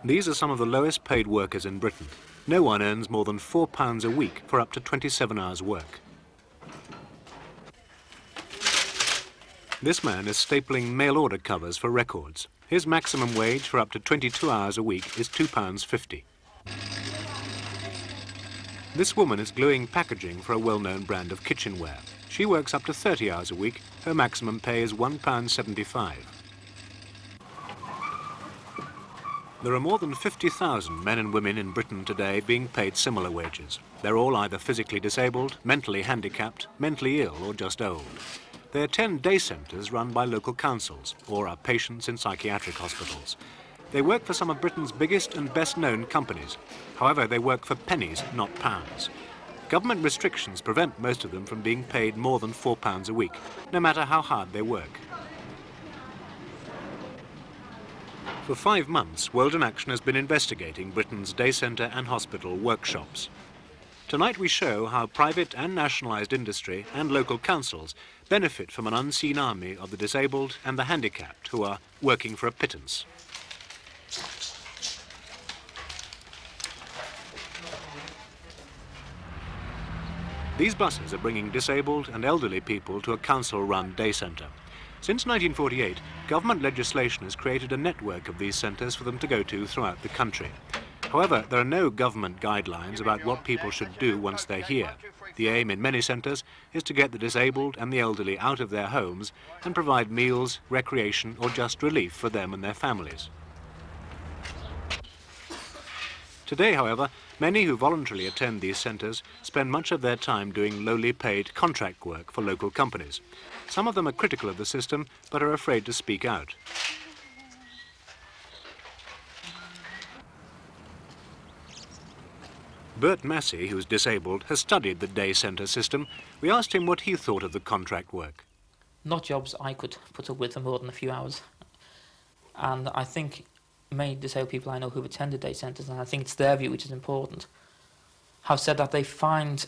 These are some of the lowest paid workers in Britain. No one earns more than £4 a week for up to 27 hours work. This man is stapling mail order covers for records. His maximum wage for up to 22 hours a week is £2.50. This woman is gluing packaging for a well-known brand of kitchenware. She works up to 30 hours a week. Her maximum pay is £1.75. There are more than 50,000 men and women in Britain today being paid similar wages. They're all either physically disabled, mentally handicapped, mentally ill or just old. They attend day centres run by local councils or are patients in psychiatric hospitals. They work for some of Britain's biggest and best-known companies. However, they work for pennies, not pounds. Government restrictions prevent most of them from being paid more than £4 a week, no matter how hard they work. For 5 months, World in Action has been investigating Britain's day centre and hospital workshops. Tonight we show how private and nationalised industry and local councils benefit from an unseen army of the disabled and the handicapped who are working for a pittance. These buses are bringing disabled and elderly people to a council-run day centre. Since 1948, government legislation has created a network of these centres for them to go to throughout the country. However, there are no government guidelines about what people should do once they're here. The aim in many centres is to get the disabled and the elderly out of their homes and provide meals, recreation or just relief for them and their families. Today, however, many who voluntarily attend these centres spend much of their time doing lowly paid contract work for local companies. Some of them are critical of the system but are afraid to speak out. Bert Massey, who's disabled, has studied the day centre system. We asked him what he thought of the contract work. Not jobs I could put up with for more than a few hours. And I think many disabled people I know who've attended day centres, and I think it's their view which is important, have said that they find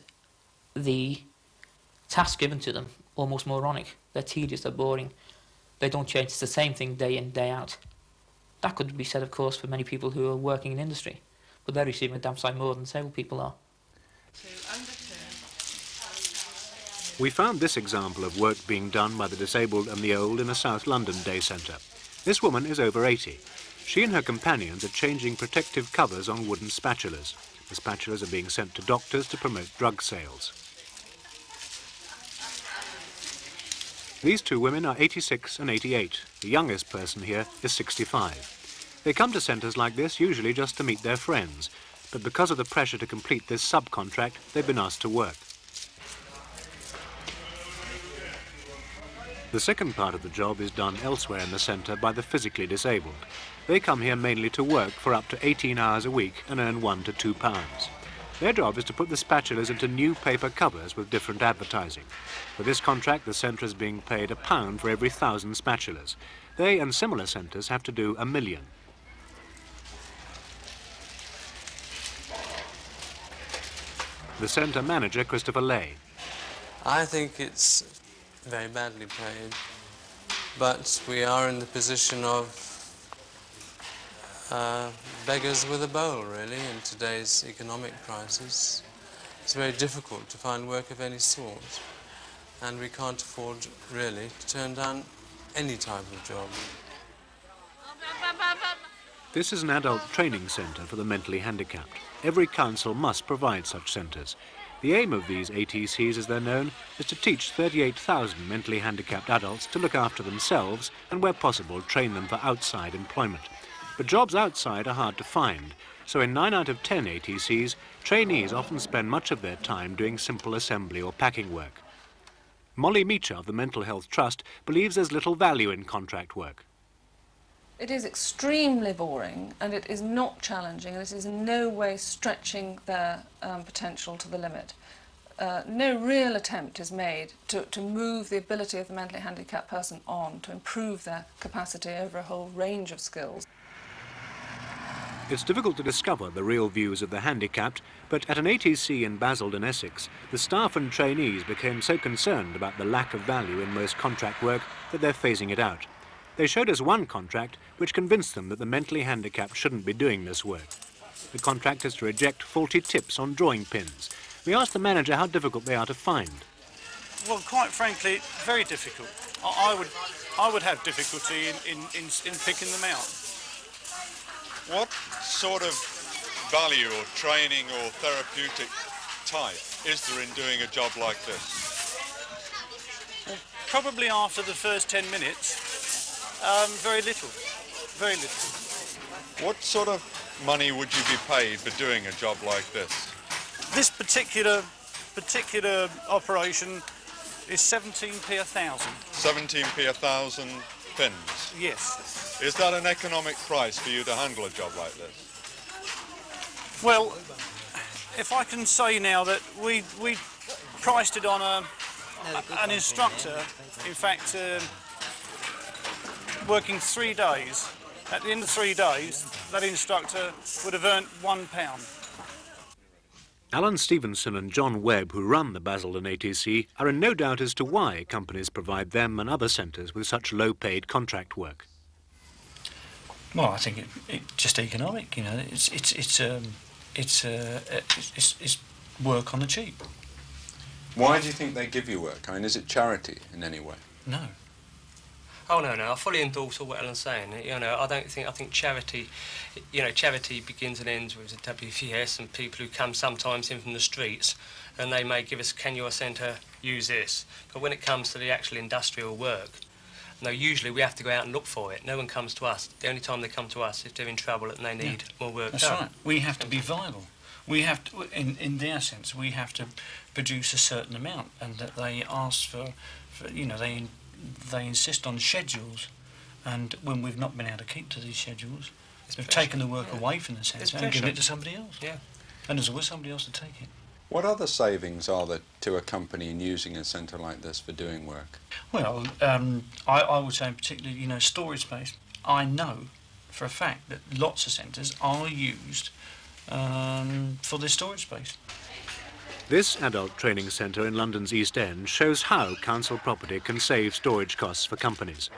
the tasks given to them almost moronic. They're tedious, they're boring. They don't change. It's the same thing day in, day out. That could be said, of course, for many people who are working in industry, but they're receiving a damn sight more than disabled people are. We found this example of work being done by the disabled and the old in a South London day centre. This woman is over 80. She and her companions are changing protective covers on wooden spatulas. The spatulas are being sent to doctors to promote drug sales. These two women are 86 and 88. The youngest person here is 65. They come to centres like this usually just to meet their friends, but because of the pressure to complete this subcontract, they've been asked to work. The second part of the job is done elsewhere in the centre by the physically disabled. They come here mainly to work for up to 18 hours a week and earn £1 to £2. Their job is to put the spatulas into new paper covers with different advertising. For this contract, the centre is being paid £1 for every 1,000 spatulas. They and similar centres have to do 1 million. The centre manager, Christopher Lay. I think it's very badly paid, but we are in the position of beggars with a bowl, really, in today's economic crisis. It's very difficult to find work of any sort, and we can't afford, really, to turn down any type of job. This is an adult training centre for the mentally handicapped. Every council must provide such centres. The aim of these ATCs, as they're known, is to teach 38,000 mentally handicapped adults to look after themselves and, where possible, train them for outside employment. But jobs outside are hard to find, so in 9 out of 10 ATCs, trainees often spend much of their time doing simple assembly or packing work. Molly Meacher of the Mental Health Trust believes there's little value in contract work. It is extremely boring, and it is not challenging, and it is in no way stretching their potential to the limit. No real attempt is made to move the ability of the mentally handicapped person on, to improve their capacity over a whole range of skills. It's difficult to discover the real views of the handicapped, but at an ATC in Basildon, Essex, the staff and trainees became so concerned about the lack of value in most contract work that they're phasing it out. They showed us one contract which convinced them that the mentally handicapped shouldn't be doing this work. The contract is to reject faulty tips on drawing pins. We asked the manager how difficult they are to find. Well, quite frankly, very difficult. I would have difficulty in picking them out. What sort of value or training or therapeutic type is there in doing a job like this? Well, probably after the first 10 minutes, very little, very little. What sort of money would you be paid for doing a job like this? This particular operation is 17p a thousand. 17p a thousand pins? Yes. Is that an economic price for you to handle a job like this? Well, if I can say now that we priced it on an instructor, in fact, working 3 days. At the end of 3 days, that instructor would have earned £1. Alan Stevenson and John Webb, who run the Basildon ATC, are in no doubt as to why companies provide them and other centres with such low-paid contract work. Well, I think it's just economic. You know, it's work on the cheap. Why do you think they give you work? I mean, is it charity in any way? No. Oh no, I fully endorse all what Alan's saying. You know, I think charity, you know, charity begins and ends with the WVS and people who come sometimes in from the streets, and they may give us, can your centre use this? But when it comes to the actual industrial work, no, usually we have to go out and look for it. No one comes to us. The only time they come to us is if they're in trouble and they need more work done. That's right. We have to be viable. We have to, in their sense, we have to produce a certain amount, and that they ask for you know, they insist on schedules, and when we've not been able to keep to these schedules, we've taken the work away from the centre and given it to somebody else. Yeah. And there's always somebody else to take it. What other savings are there to a company in using a centre like this for doing work? Well, I would say in particular, you know, storage space. I know for a fact that lots of centres are used for their storage space. This adult training centre in London's East End shows how council property can save storage costs for companies.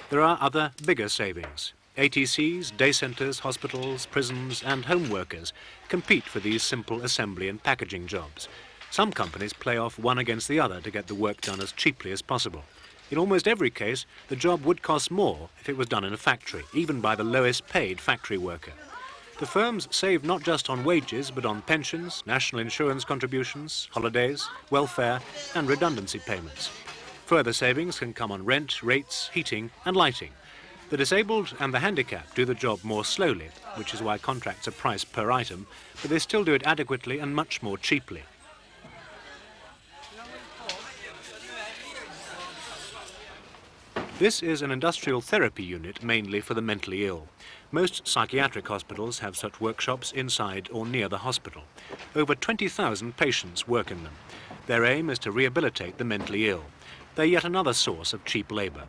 There are other bigger savings. ATCs, day centres, hospitals, prisons and home workers compete for these simple assembly and packaging jobs. Some companies play off one against the other to get the work done as cheaply as possible. In almost every case, the job would cost more if it was done in a factory, even by the lowest paid factory worker. The firms save not just on wages, but on pensions, national insurance contributions, holidays, welfare and redundancy payments. Further savings can come on rent, rates, heating and lighting. The disabled and the handicapped do the job more slowly, which is why contracts are priced per item, but they still do it adequately and much more cheaply. This is an industrial therapy unit mainly for the mentally ill. Most psychiatric hospitals have such workshops inside or near the hospital. Over 20,000 patients work in them. Their aim is to rehabilitate the mentally ill. They're yet another source of cheap labour.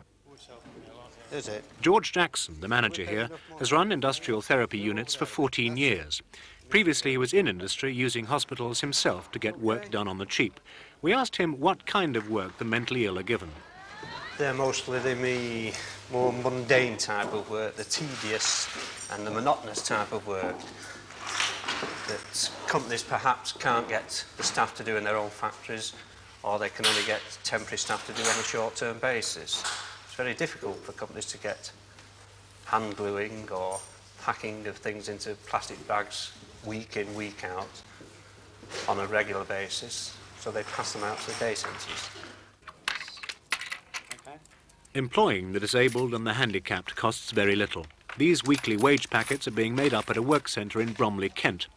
Is it? George Jackson, the manager here, has run industrial therapy units for 14 years. Previously he was in industry using hospitals himself to get work done on the cheap. We asked him what kind of work the mentally ill are given. They're mostly the more mundane type of work, the tedious and the monotonous type of work that companies perhaps can't get the staff to do in their own factories, or they can only get temporary staff to do on a short-term basis. It's very difficult for companies to get hand gluing or packing of things into plastic bags week in, week out on a regular basis, so they pass them out to the day centres. Employing the disabled and the handicapped costs very little. These weekly wage packets are being made up at a work centre in Bromley, Kent.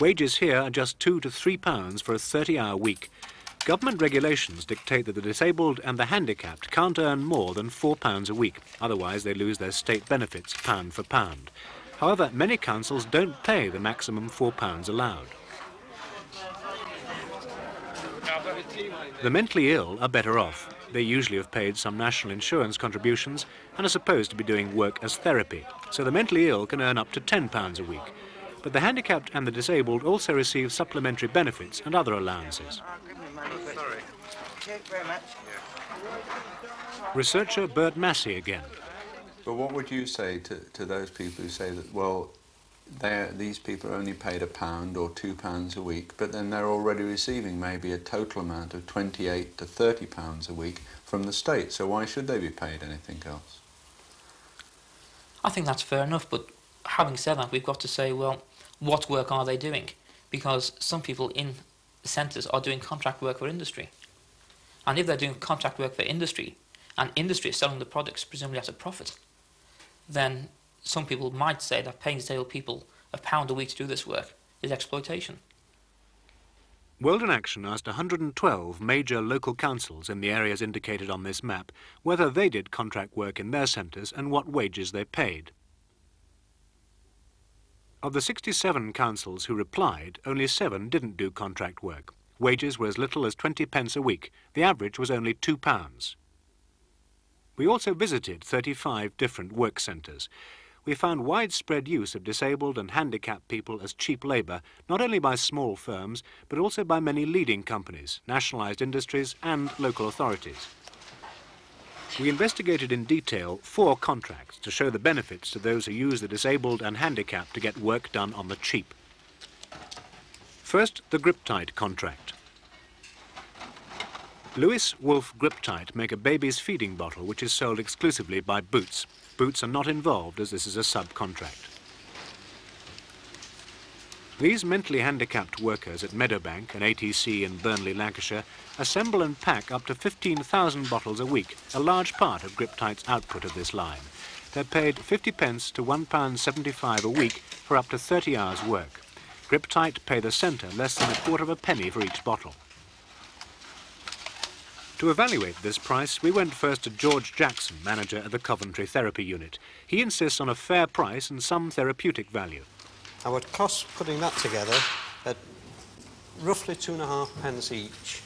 Wages here are just £2 to £3 for a 30-hour week. Government regulations dictate that the disabled and the handicapped can't earn more than £4 a week, otherwise they lose their state benefits pound for pound. However, many councils don't pay the maximum £4 allowed. The mentally ill are better off. They usually have paid some national insurance contributions and are supposed to be doing work as therapy, so the mentally ill can earn up to £10 a week. But the handicapped and the disabled also receive supplementary benefits and other allowances. Researcher Bert Massey again. But what would you say to those people who say that, well, these people are only paid £1 or £2 a week, but then they're already receiving maybe a total amount of £28 to £30 a week from the state, so why should they be paid anything else? I think that's fair enough, but having said that, we've got to say, well, what work are they doing? Because some people in the centres are doing contract work for industry. And if they're doing contract work for industry, and industry is selling the products presumably at a profit, then some people might say that paying disabled people £1 a week to do this work is exploitation. World in Action asked 112 major local councils in the areas indicated on this map whether they did contract work in their centres and what wages they paid. Of the 67 councils who replied, only 7 didn't do contract work. Wages were as little as 20 pence a week. The average was only £2. We also visited 35 different work centres. We found widespread use of disabled and handicapped people as cheap labour, not only by small firms, but also by many leading companies, nationalised industries and local authorities. We investigated in detail 4 contracts to show the benefits to those who use the disabled and handicapped to get work done on the cheap. First, the Griptite contract. Lewis Wolf Griptite make a baby's feeding bottle which is sold exclusively by Boots. Boots are not involved as this is a subcontract. These mentally handicapped workers at Meadowbank, an ATC in Burnley, Lancashire, assemble and pack up to 15,000 bottles a week, a large part of Griptite's output of this line. They're paid 50 pence to £1.75 a week for up to 30 hours work. Griptite pay the centre less than a quarter of a penny for each bottle. To evaluate this price, we went first to George Jackson, manager at the Coventry Therapy Unit. He insists on a fair price and some therapeutic value. I would cost putting that together at roughly 2.5 pence each.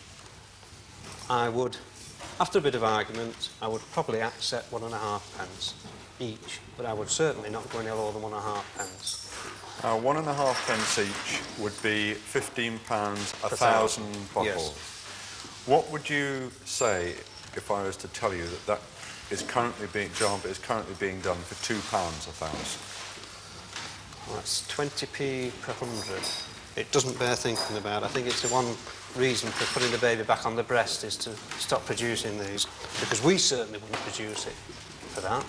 I would, after a bit of argument, I would probably accept 1.5 pence each, but I would certainly not go any lower than 1.5 pence. 1.5 pence each would be £15, 1,000 bottles. Yes. What would you say if I was to tell you that that is currently being done for £2 a 1,000? Well, that's 20p per 100. It doesn't bear thinking about. I think it's the one reason for putting the baby back on the breast is to stop producing these, because we certainly wouldn't produce it for that.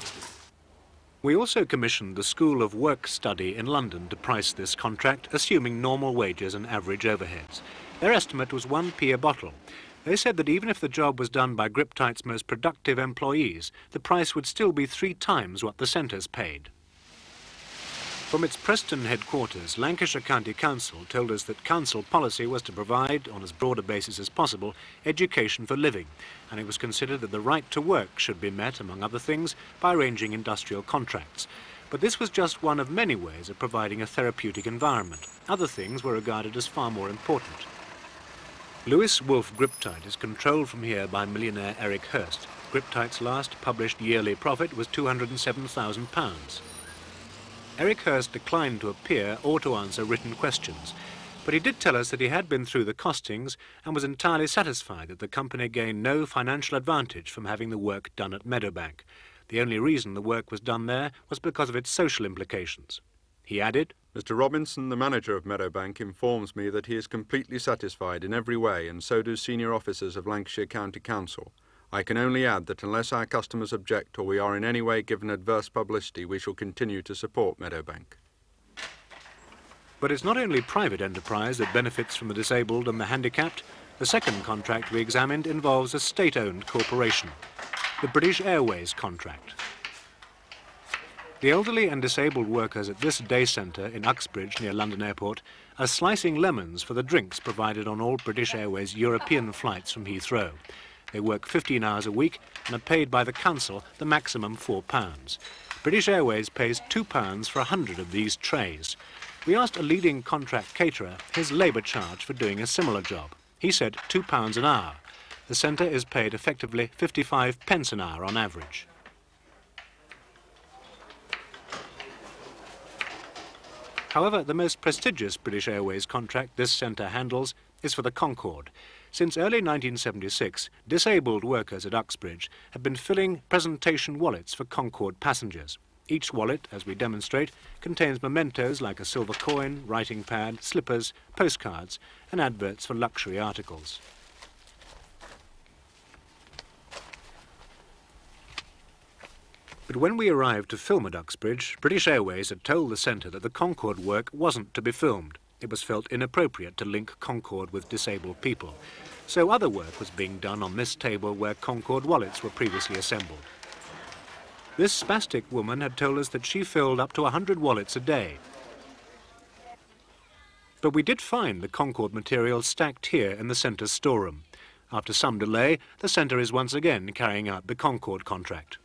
We also commissioned the School of Work Study in London to price this contract, assuming normal wages and average overheads. Their estimate was 1p a bottle. They said that even if the job was done by Griptite's most productive employees, the price would still be 3 times what the centres paid. From its Preston headquarters, Lancashire County Council told us that council policy was to provide, on as broad a basis as possible, education for living, and it was considered that the right to work should be met, among other things, by arranging industrial contracts. But this was just one of many ways of providing a therapeutic environment. Other things were regarded as far more important. Lewis Wolf Griptite is controlled from here by millionaire Eric Hurst. Griptite's last published yearly profit was £207,000. Eric Hurst declined to appear or to answer written questions, but he did tell us that he had been through the costings and was entirely satisfied that the company gained no financial advantage from having the work done at Meadowbank. The only reason the work was done there was because of its social implications. He added, Mr. Robinson, the manager of Meadowbank, informs me that he is completely satisfied in every way, and so do senior officers of Lancashire County Council. I can only add that unless our customers object or we are in any way given adverse publicity, we shall continue to support Meadowbank. But it's not only private enterprise that benefits from the disabled and the handicapped. The second contract we examined involves a state-owned corporation, the British Airways contract. The elderly and disabled workers at this day centre in Uxbridge near London Airport are slicing lemons for the drinks provided on all British Airways European flights from Heathrow. They work 15 hours a week and are paid by the council the maximum £4. British Airways pays £2 for 100 of these trays. We asked a leading contract caterer his labour charge for doing a similar job. He said £2 an hour. The centre is paid effectively 55 pence an hour on average. However, the most prestigious British Airways contract this centre handles is for the Concorde. Since early 1976, disabled workers at Uxbridge have been filling presentation wallets for Concorde passengers. Each wallet, as we demonstrate, contains mementos like a silver coin, writing pad, slippers, postcards, and adverts for luxury articles. But when we arrived to film at Uxbridge, British Airways had told the centre that the Concorde work wasn't to be filmed. It was felt inappropriate to link Concorde with disabled people. So other work was being done on this table where Concorde wallets were previously assembled. This spastic woman had told us that she filled up to 100 wallets a day. But we did find the Concorde material stacked here in the centre's storeroom. After some delay, the centre is once again carrying out the Concorde contract.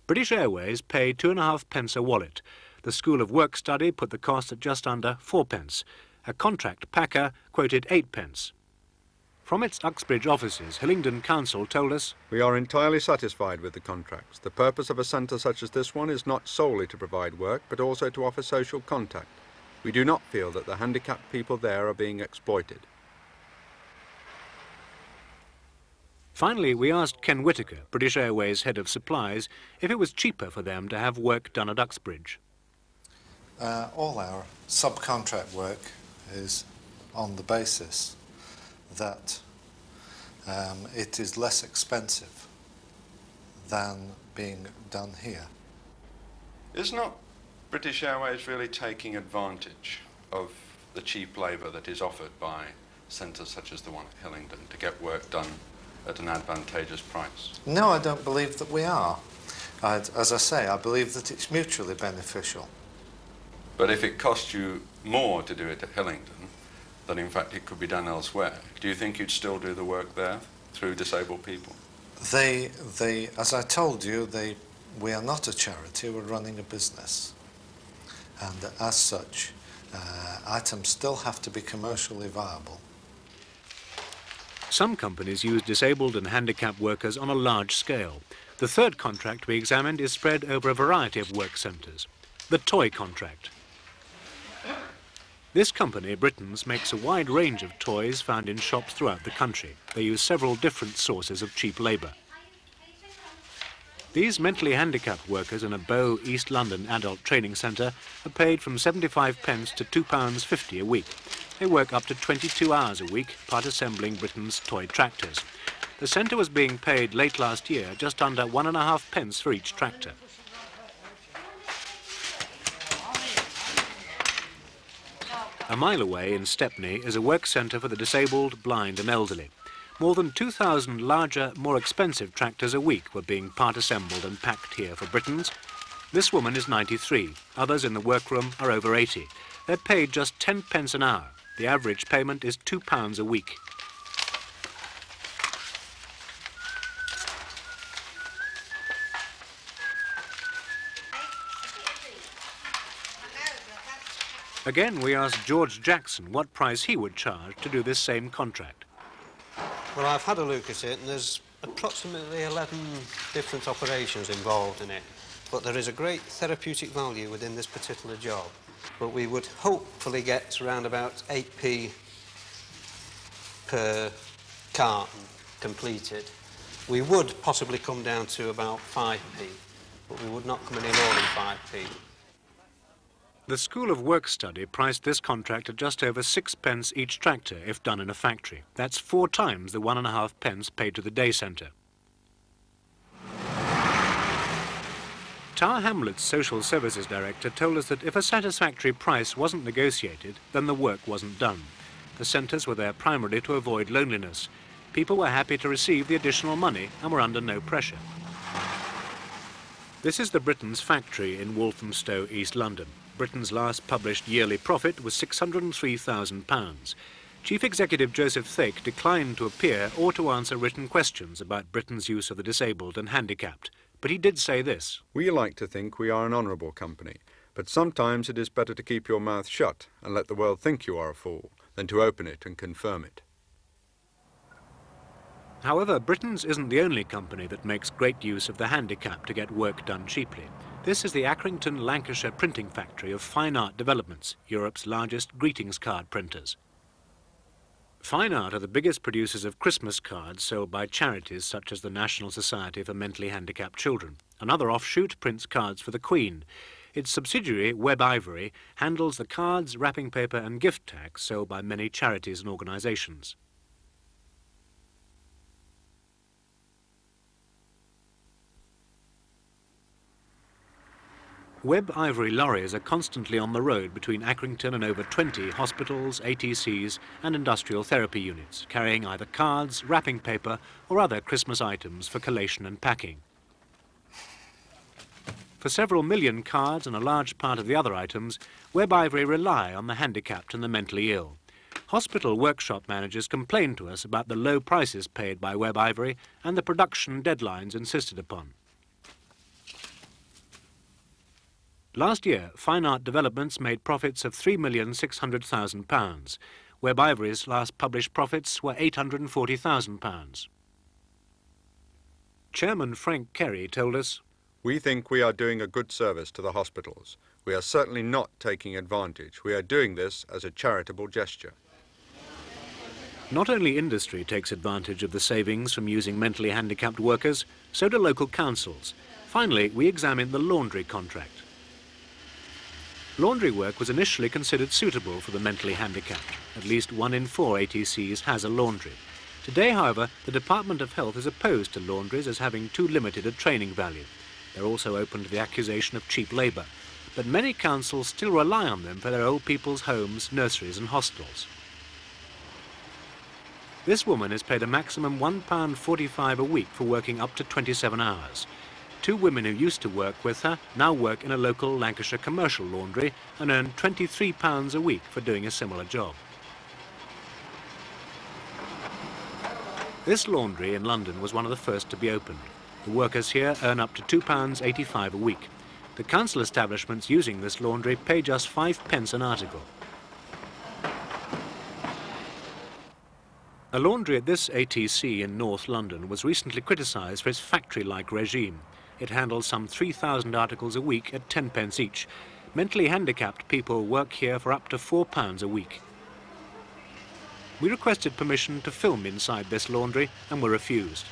British Airways paid 2.5p a wallet. The School of Work Study put the cost at just under 4p. A contract packer quoted 8p. From its Uxbridge offices, Hillingdon Council told us, "We are entirely satisfied with the contracts. The purpose of a centre such as this one is not solely to provide work, but also to offer social contact. We do not feel that the handicapped people there are being exploited." Finally, we asked Ken Whitaker, British Airways head of supplies, if it was cheaper for them to have work done at Uxbridge. All our subcontract work is on the basis that it is less expensive than being done here. Is not British Airways really taking advantage of the cheap labour that is offered by centres such as the one at Hillingdon to get work done at an advantageous price? No, I don't believe that we are. As I say, I believe that it's mutually beneficial. But if it costs you more to do it at Hillingdon, then in fact it could be done elsewhere, do you think you'd still do the work there through disabled people? As I told you, we are not a charity, we're running a business. And as such, items still have to be commercially viable. Some companies use disabled and handicapped workers on a large scale. The third contract we examined is spread over a variety of work centres. The toy contract. This company, Pittance, makes a wide range of toys found in shops throughout the country. They use several different sources of cheap labour. These mentally handicapped workers in a Bow, East London adult training centre are paid from 75p to £2.50 a week. They work up to 22 hours a week, part assembling Britain's toy tractors. The centre was being paid late last year just under 1.5p for each tractor. A mile away in Stepney is a work centre for the disabled, blind and elderly. More than 2,000 larger, more expensive tractors a week were being part assembled and packed here for Pittance. This woman is 93. Others in the workroom are over 80. They're paid just 10p an hour. The average payment is £2 a week. Again, we asked George Jackson what price he would charge to do this same contract. Well, I've had a look at it, and there's approximately 11 different operations involved in it. But there is a great therapeutic value within this particular job. But we would hopefully get around about 8p per carton completed. We would possibly come down to about 5p, but we would not come any more than 5p. The School of Work Study priced this contract at just over 6p each tractor if done in a factory. That's 4 times the 1.5p paid to the day centre. Tower Hamlet's Social Services Director told us that if a satisfactory price wasn't negotiated, then the work wasn't done. The centres were there primarily to avoid loneliness. People were happy to receive the additional money and were under no pressure. This is the Pittance factory in Walthamstow, East London. Britain's last published yearly profit was £603,000. Chief Executive Joseph Thake declined to appear or to answer written questions about Britain's use of the disabled and handicapped. But he did say this. "We like to think we are an honourable company, but sometimes it is better to keep your mouth shut and let the world think you are a fool than to open it and confirm it." However, Pittance isn't the only company that makes great use of the handicap to get work done cheaply. This is the Accrington, Lancashire printing factory of Fine Art Developments, Europe's largest greetings card printers. Fine Art are the biggest producers of Christmas cards sold by charities such as the National Society for Mentally Handicapped Children. Another offshoot prints cards for the Queen. Its subsidiary, Web Ivory, handles the cards, wrapping paper and gift tags sold by many charities and organisations. Web Ivory lorries are constantly on the road between Accrington and over 20 hospitals, ATCs and industrial therapy units, carrying either cards, wrapping paper or other Christmas items for collation and packing. For several million cards and a large part of the other items, Web Ivory rely on the handicapped and the mentally ill. Hospital workshop managers complain to us about the low prices paid by Web Ivory and the production deadlines insisted upon. Last year, Fine Art Developments made profits of £3,600,000. Web Ivory's last published profits were £840,000. Chairman Frank Kerry told us, "We think we are doing a good service to the hospitals. We are certainly not taking advantage. We are doing this as a charitable gesture." Not only industry takes advantage of the savings from using mentally handicapped workers, so do local councils. Finally, we examined the laundry contract. Laundry work was initially considered suitable for the mentally handicapped. At least 1 in 4 ATCs has a laundry. Today, however, the Department of Health is opposed to laundries as having too limited a training value. They're also open to the accusation of cheap labour, but many councils still rely on them for their old people's homes, nurseries and hostels. This woman is paid a maximum £1.45 a week for working up to 27 hours. 2 women who used to work with her now work in a local Lancashire commercial laundry and earn £23 a week for doing a similar job. This laundry in London was one of the first to be opened. The workers here earn up to £2.85 a week. The council establishments using this laundry pay just 5p an article. A laundry at this ATC in North London was recently criticised for its factory-like regime. It handles some 3,000 articles a week at 10p each. Mentally handicapped people work here for up to £4 a week. We requested permission to film inside this laundry and were refused.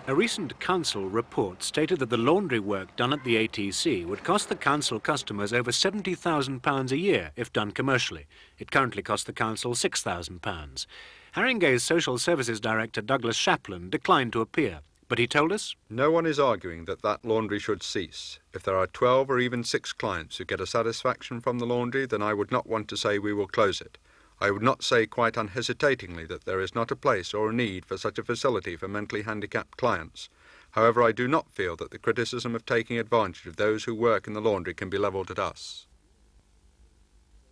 A recent council report stated that the laundry work done at the ATC would cost the council customers over £70,000 a year if done commercially. It currently costs the council £6,000. Haringey's Social Services Director Douglas Chaplin declined to appear, but he told us, "No one is arguing that that laundry should cease. If there are 12 or even 6 clients who get a satisfaction from the laundry, then I would not want to say we will close it. I would not say quite unhesitatingly that there is not a place or a need for such a facility for mentally handicapped clients. However, I do not feel that the criticism of taking advantage of those who work in the laundry can be levelled at us."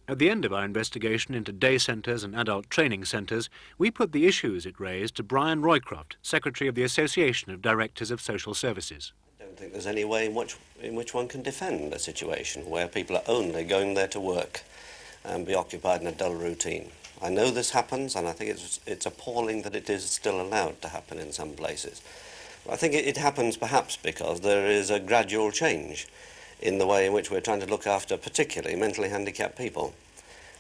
At the end of our investigation into day centres and adult training centres, we put the issues it raised to Brian Roycroft, Secretary of the Association of Directors of Social Services. I don't think there's any way in which one can defend a situation where people are only going there to work and be occupied in a dull routine. I know this happens, and I think it's appalling that it is still allowed to happen in some places. I think it happens perhaps because there is a gradual change in the way in which we're trying to look after particularly mentally handicapped people.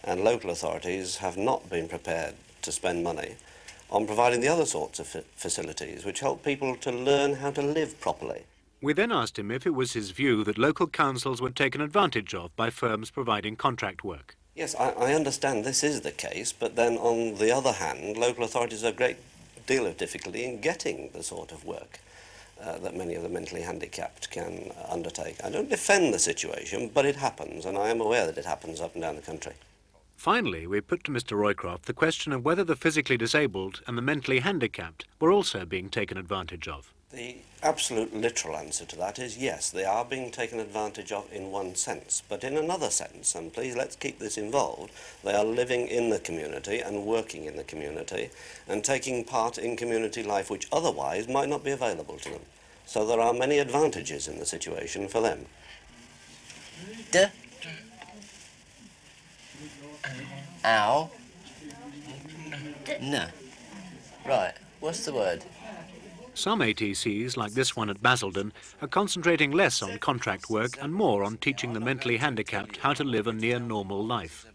And local authorities have not been prepared to spend money on providing the other sorts of facilities which help people to learn how to live properly. We then asked him if it was his view that local councils were taken advantage of by firms providing contract work. Yes, I understand this is the case, but then on the other hand, local authorities have a great deal of difficulty in getting the sort of work that many of the mentally handicapped can undertake. I don't defend the situation, but it happens, and I am aware that it happens up and down the country. Finally, we put to Mr. Roycroft the question of whether the physically disabled and the mentally handicapped were also being taken advantage of. The absolute literal answer to that is yes, they are being taken advantage of in one sense, but in another sense, and please let's keep this involved, they are living in the community and working in the community and taking part in community life which otherwise might not be available to them. So there are many advantages in the situation for them. Ow. No. Right, what's the word? Some ATCs, like this one at Basildon, are concentrating less on contract work and more on teaching the mentally handicapped how to live a near-normal life.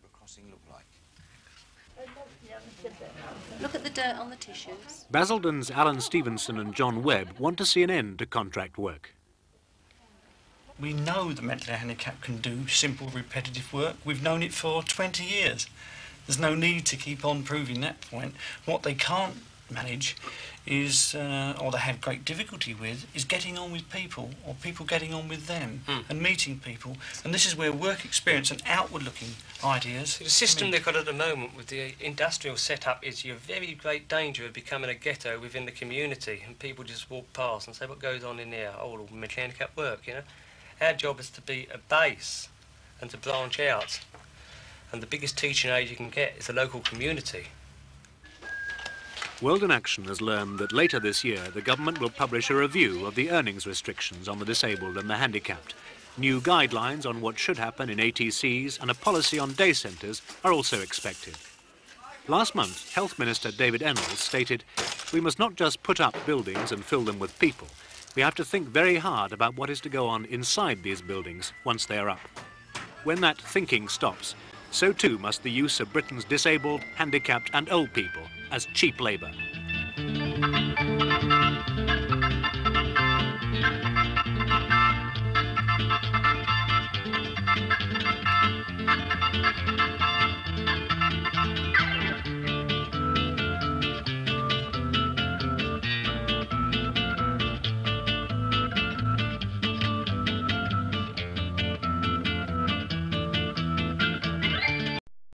Look at the dirt on the tissues. Basildon's Alan Stevenson and John Webb want to see an end to contract work. We know the mentally handicapped can do simple, repetitive work. We've known it for 20 years. There's no need to keep on proving that point. What they can't manage is, or they have great difficulty with, is getting on with people, or people getting on with them, and meeting people. And this is where work experience and outward-looking ideas... The system they've got at the moment with the industrial setup is you're very great danger of becoming a ghetto within the community, and people just walk past and say, what goes on in there? Oh, all mentally handicapped work, you know? Our job is to be a base and to branch out. And the biggest teaching aid you can get is the local community. World in Action has learned that later this year the government will publish a review of the earnings restrictions on the disabled and the handicapped. New guidelines on what should happen in ATCs and a policy on day centres are also expected. Last month, Health Minister David Ennals stated, "We must not just put up buildings and fill them with people. We have to think very hard about what is to go on inside these buildings once they are up." When that thinking stops, so too must the use of Britain's disabled, handicapped and old people as cheap labour.